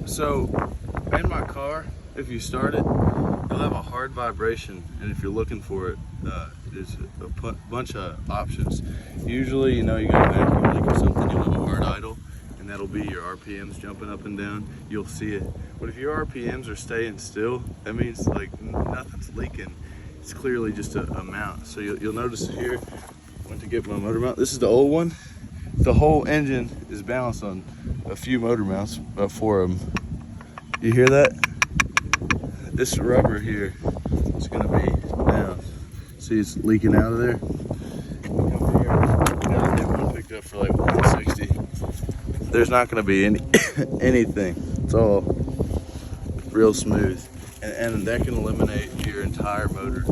So in my car, if you start it, you'll have a hard vibration, and if you're looking for it, there's a bunch of options. Usually, you go vacuum leak or something, you'll have a hard idle, and that'll be your RPMs jumping up and down. You'll see it. But if your RPMs are staying still, that means like nothing's leaking. It's clearly just a mount. So you'll notice here, went to get my motor mount. This is the old one. The whole engine is balanced on a few motor mounts, about 4 of them. You hear that? This rubber here is gonna be down. See, it's leaking out of there. Over here, that one picked up for like 160. There's not gonna be anything. It's all real smooth, and that can eliminate your entire motor.